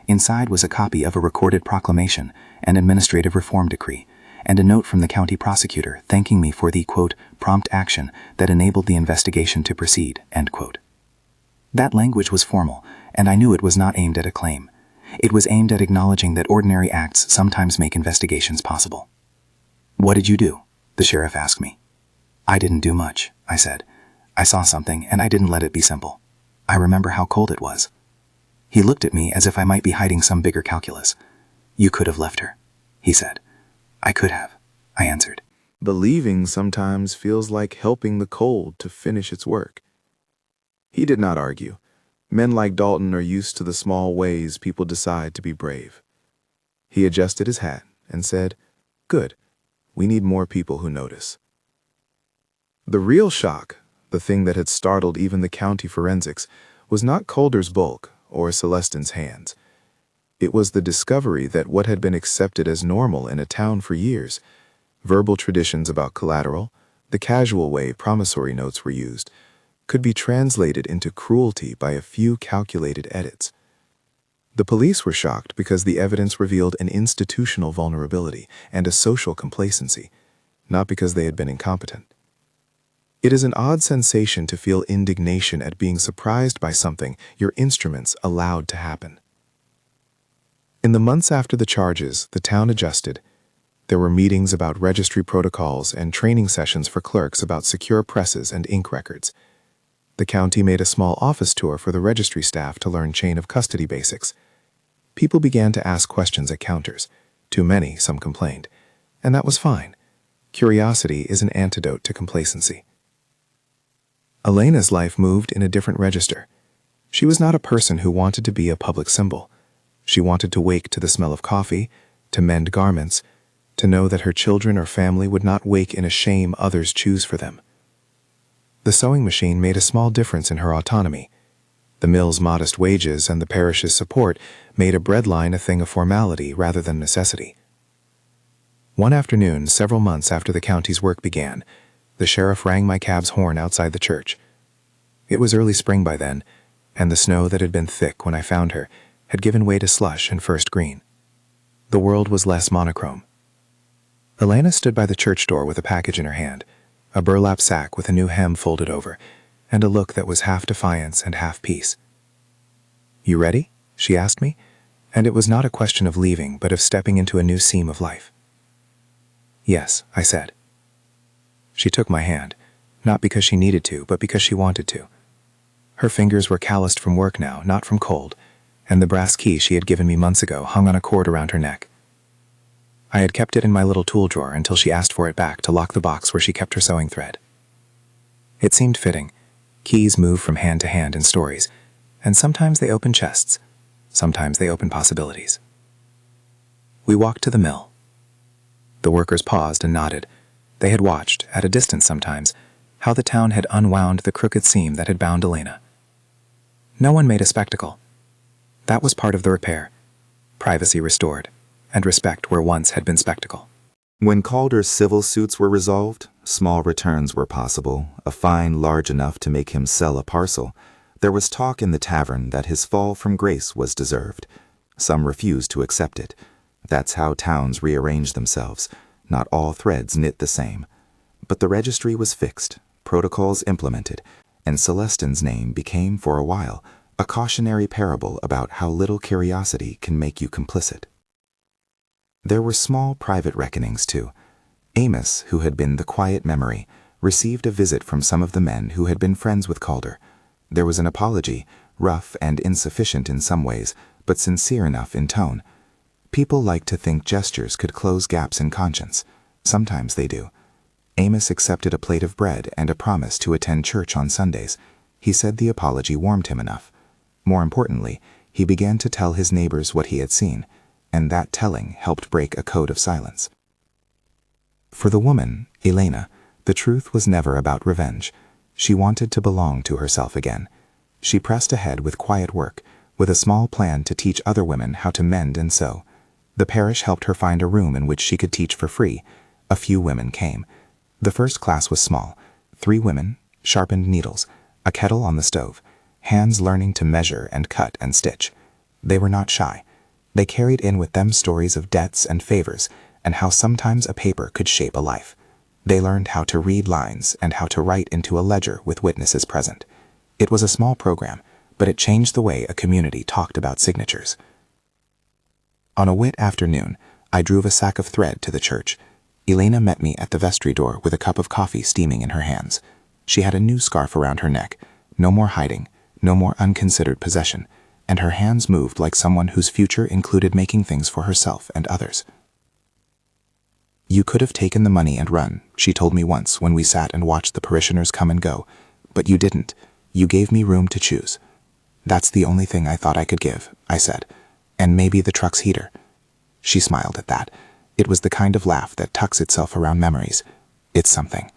Inside was a copy of a recorded proclamation, an administrative reform decree, and a note from the county prosecutor thanking me for the, quote, prompt action that enabled the investigation to proceed, end quote. That language was formal, and I knew it was not aimed at a claim. It was aimed at acknowledging that ordinary acts sometimes make investigations possible. "What did you do?" the sheriff asked me. "I didn't do much," I said. "I saw something, and I didn't let it be simple. I remember how cold it was." He looked at me as if I might be hiding some bigger calculus. "You could have left her," he said. "I could have," I answered. Believing sometimes feels like helping the cold to finish its work. He did not argue. Men like Dalton are used to the small ways people decide to be brave. He adjusted his hat and said, "Good. We need more people who notice." The real shock, the thing that had startled even the county forensics, was not Calder's bulk or Celestin's hands. It was the discovery that what had been accepted as normal in a town for years, verbal traditions about collateral, the casual way promissory notes were used, could be translated into cruelty by a few calculated edits. The police were shocked because the evidence revealed an institutional vulnerability and a social complacency, not because they had been incompetent. It is an odd sensation to feel indignation at being surprised by something your instruments allowed to happen. In the months after the charges, the town adjusted. There were meetings about registry protocols and training sessions for clerks about secure presses and ink records. The county made a small office tour for the registry staff to learn chain of custody basics. People began to ask questions at counters. Too many, some complained. And that was fine. Curiosity is an antidote to complacency. Elena's life moved in a different register. She was not a person who wanted to be a public symbol. She wanted to wake to the smell of coffee, to mend garments, to know that her children or family would not wake in a shame others choose for them. The sewing machine made a small difference in her autonomy. The mill's modest wages and the parish's support made a breadline a thing of formality rather than necessity. One afternoon, several months after the county's work began, the sheriff rang my cab's horn outside the church. It was early spring by then, and the snow that had been thick when I found her had given way to slush and first green. The world was less monochrome. Elena stood by the church door with a package in her hand, a burlap sack with a new hem folded over, and a look that was half defiance and half peace. "You ready?" she asked me, and it was not a question of leaving, but of stepping into a new seam of life. "Yes," I said. She took my hand, not because she needed to, but because she wanted to. Her fingers were calloused from work now, not from cold, and the brass key she had given me months ago hung on a cord around her neck. I had kept it in my little tool drawer until she asked for it back to lock the box where she kept her sewing thread. It seemed fitting. Keys move from hand to hand in stories, and sometimes they open chests, sometimes they open possibilities. We walked to the mill. The workers paused and nodded. They had watched, at a distance sometimes, how the town had unwound the crooked seam that had bound Elena. No one made a spectacle. That was part of the repair. Privacy restored, and respect where once had been spectacle. When Calder's civil suits were resolved, small returns were possible, a fine large enough to make him sell a parcel. There was talk in the tavern that his fall from grace was deserved. Some refused to accept it. That's how towns rearrange themselves. Not all threads knit the same. But the registry was fixed, protocols implemented, and Celestin's name became, for a while, a cautionary parable about how little curiosity can make you complicit. There were small private reckonings, too. Amos, who had been the quiet memory, received a visit from some of the men who had been friends with Calder. There was an apology, rough and insufficient in some ways, but sincere enough in tone. People like to think gestures could close gaps in conscience. Sometimes they do. Amos accepted a plate of bread and a promise to attend church on Sundays. He said the apology warmed him enough. More importantly, he began to tell his neighbors what he had seen, and that telling helped break a code of silence. For the woman, Elena, the truth was never about revenge. She wanted to belong to herself again. She pressed ahead with quiet work, with a small plan to teach other women how to mend and sew. The parish helped her find a room in which she could teach for free. A few women came. The first class was small. 3 women, sharpened needles, a kettle on the stove, hands learning to measure and cut and stitch. They were not shy. They carried in with them stories of debts and favors, and how sometimes a paper could shape a life. They learned how to read lines and how to write into a ledger with witnesses present. It was a small program, but it changed the way a community talked about signatures. On a wet afternoon, I drove a sack of thread to the church. Elena met me at the vestry door with a cup of coffee steaming in her hands. She had a new scarf around her neck. No more hiding, no more unconsidered possession, and her hands moved like someone whose future included making things for herself and others. "You could have taken the money and run," she told me once when we sat and watched the parishioners come and go, "but you didn't. You gave me room to choose." "That's the only thing I thought I could give," I said, "and maybe the truck's heater." She smiled at that. It was the kind of laugh that tucks itself around memories. It's something.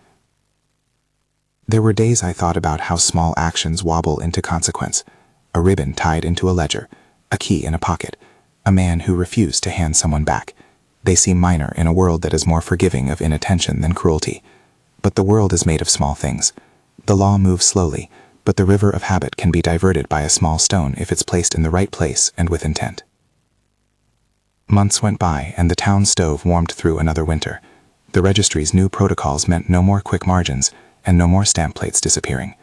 There were days I thought about how small actions wobble into consequence. A ribbon tied into a ledger, a key in a pocket, a man who refused to hand someone back. They seem minor in a world that is more forgiving of inattention than cruelty. But the world is made of small things. The law moves slowly, but the river of habit can be diverted by a small stone if it's placed in the right place and with intent. Months went by, and the town stove warmed through another winter. The registry's new protocols meant no more quick margins, and no more stamp plates disappearing.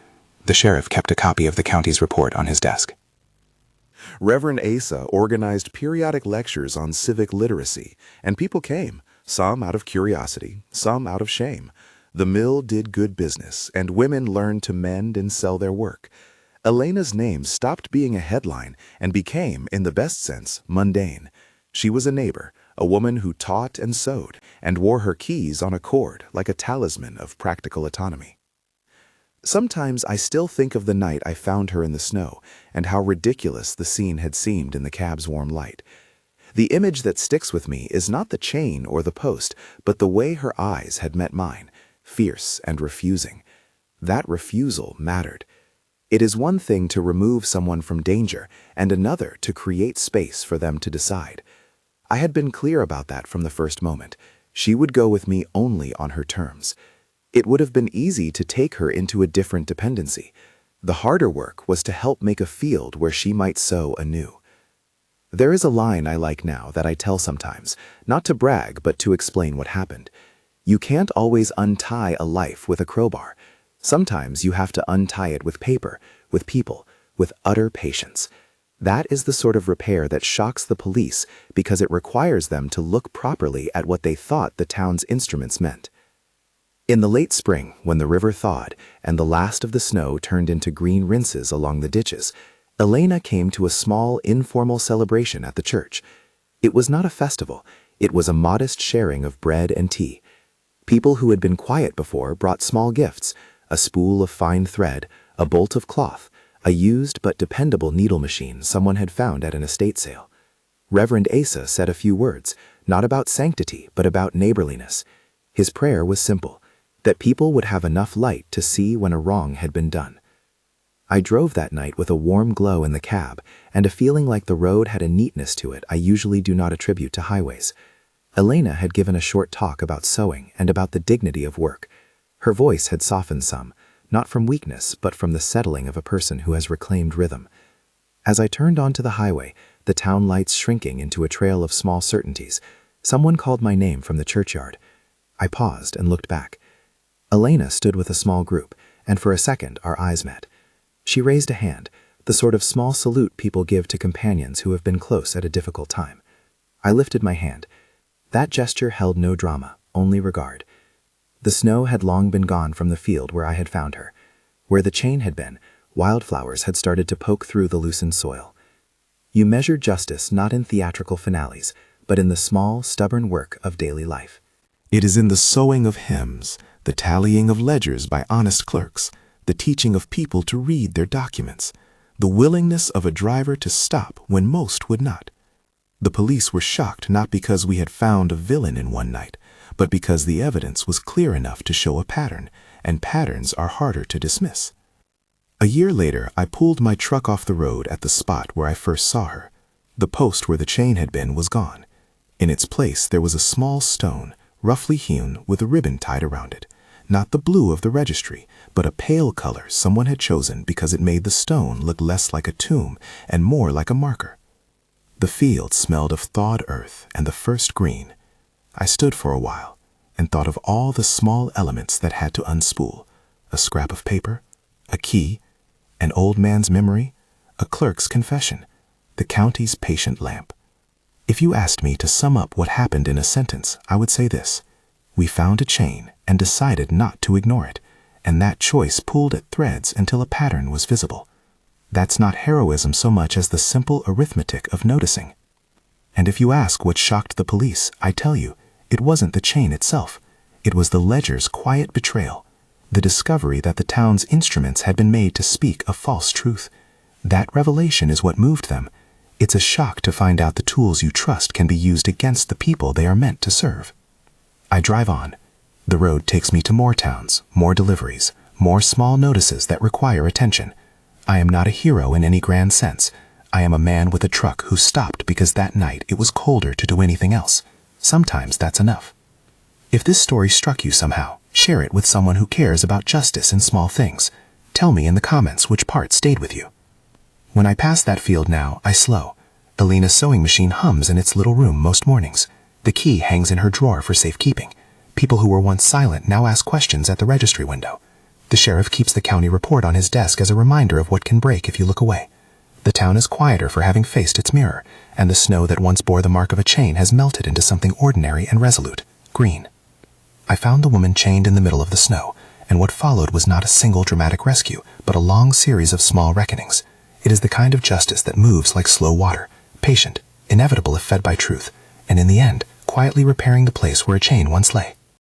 The sheriff kept a copy of the county's report on his desk. Reverend Asa organized periodic lectures on civic literacy, and people came, some out of curiosity, some out of shame. The mill did good business, and women learned to mend and sell their work. Elena's name stopped being a headline and became, in the best sense, mundane. She was a neighbor, a woman who taught and sewed, and wore her keys on a cord like a talisman of practical autonomy. Sometimes I still think of the night I found her in the snow, and how ridiculous the scene had seemed in the cab's warm light. The image that sticks with me is not the chain or the post, but the way her eyes had met mine, fierce and refusing. That refusal mattered. It is one thing to remove someone from danger, and another to create space for them to decide. I had been clear about that from the first moment. She would go with me only on her terms. It would have been easy to take her into a different dependency. The harder work was to help make a field where she might sow anew. There is a line I like now that I tell sometimes, not to brag but to explain what happened. You can't always untie a life with a crowbar. Sometimes you have to untie it with paper, with people, with utter patience. That is the sort of repair that shocks the police because it requires them to look properly at what they thought the town's instruments meant. In the late spring, when the river thawed and the last of the snow turned into green rinses along the ditches, Elena came to a small, informal celebration at the church. It was not a festival. It was a modest sharing of bread and tea. People who had been quiet before brought small gifts: a spool of fine thread, a bolt of cloth, a used but dependable needle machine someone had found at an estate sale. Reverend Asa said a few words, not about sanctity, but about neighborliness. His prayer was simple: that people would have enough light to see when a wrong had been done. I drove that night with a warm glow in the cab and a feeling like the road had a neatness to it I usually do not attribute to highways. Elena had given a short talk about sewing and about the dignity of work. Her voice had softened some, not from weakness, but from the settling of a person who has reclaimed rhythm. As I turned onto the highway, the town lights shrinking into a trail of small certainties, someone called my name from the churchyard. I paused and looked back. Elena stood with a small group, and for a second our eyes met. She raised a hand, the sort of small salute people give to companions who have been close at a difficult time. I lifted my hand. That gesture held no drama, only regard. The snow had long been gone from the field where I had found her. Where the chain had been, wildflowers had started to poke through the loosened soil. You measure justice not in theatrical finales, but in the small, stubborn work of daily life. It is in the sewing of hymns, the tallying of ledgers by honest clerks, the teaching of people to read their documents, the willingness of a driver to stop when most would not. The police were shocked not because we had found a villain in one night, but because the evidence was clear enough to show a pattern, and patterns are harder to dismiss. A year later, I pulled my truck off the road at the spot where I first saw her. The post where the chain had been was gone. In its place, there was a small stone, roughly hewn with a ribbon tied around it. Not the blue of the registry, but a pale color someone had chosen because it made the stone look less like a tomb and more like a marker. The field smelled of thawed earth and the first green. I stood for a while and thought of all the small elements that had to unspool: a scrap of paper, a key, an old man's memory, a clerk's confession, the county's patient lamp. If you asked me to sum up what happened in a sentence, I would say this: we found a chain and decided not to ignore it, and that choice pulled at threads until a pattern was visible. That's not heroism so much as the simple arithmetic of noticing. And if you ask what shocked the police, I tell you, it wasn't the chain itself. It was the ledger's quiet betrayal, the discovery that the town's instruments had been made to speak a false truth. That revelation is what moved them. It's a shock to find out the tools you trust can be used against the people they are meant to serve. I drive on. The road takes me to more towns, more deliveries, more small notices that require attention. I am not a hero in any grand sense. I am a man with a truck who stopped because that night it was colder to do anything else. Sometimes that's enough. If this story struck you somehow, share it with someone who cares about justice in small things. Tell me in the comments which part stayed with you. When I pass that field now, I slow. Elena's sewing machine hums in its little room most mornings. The key hangs in her drawer for safekeeping. People who were once silent now ask questions at the registry window. The sheriff keeps the county report on his desk as a reminder of what can break if you look away. The town is quieter for having faced its mirror, and the snow that once bore the mark of a chain has melted into something ordinary and resolute: green. I found the woman chained in the middle of the snow, and what followed was not a single dramatic rescue, but a long series of small reckonings. It is the kind of justice that moves like slow water, patient, inevitable if fed by truth, and in the end, quietly repairing the place where a chain once lay.